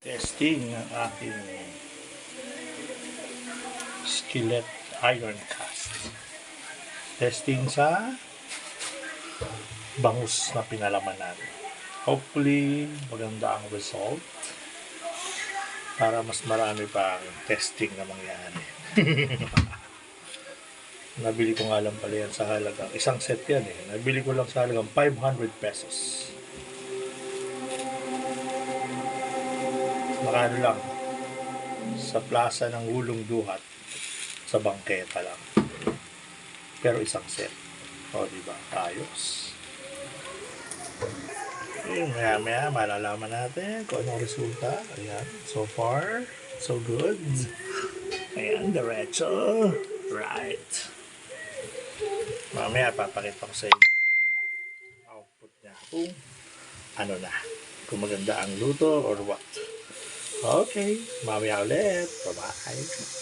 Testing ng aking skillet iron cast. Testing sa bangus na pinalaman natin. Hopefully, maganda ang result para mas marami pa ang testing na mangyari. Nabili ko nga lang pala yan sa halagang, isang set yan eh. Nabili ko lang sa halagang 500 pesos. Nakano lang sa plaza ng Hulong Duhat sa bangketa lang, pero isang set. O diba, ayos. Maya maya malalaman natin kung anong resulta. Ayan, so far so good. Ayan, diretso, right. Mamaya papakita ko sa inyo output niya kung ano na, kung maganda ang luto or what. Okay, mamaya ulit. Bye-bye.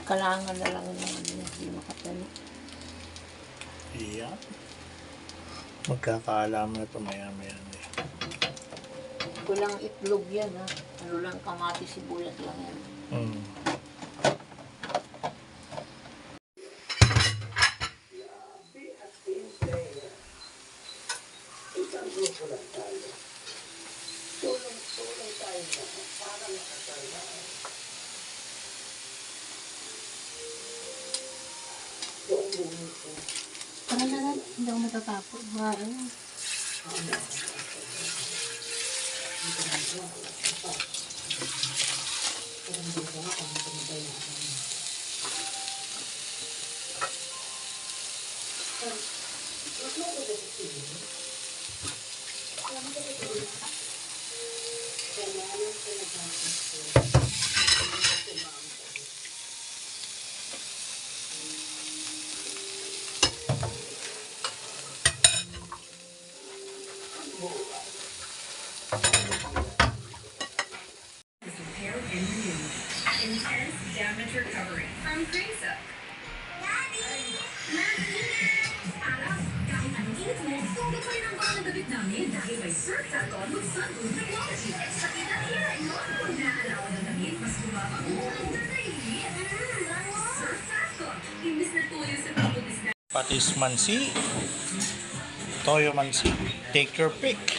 Kalangan na lang naman hindi makatalo. Iya. Magkakaalaman na ito maya-maya eh. Walang itlog yan ha. Ano lang, kamati, sibuyas lang yan. Tulong tayo na para makasala. Para na lang, hindi ako matatapos. Ano? Intense damage recovery from Greensup. Daddy! Alam, kahit anong init mo, tugod pa rin ang bawang damit namin dahil may Surf Tackle with Sundoon Technology. Sa kinahira, kung naalawan ng damit, mas gumabang under na init. Surf Tackle, imbis na tuyo sa pagbutis na. Patis mansi, toyo mansi, take your pick.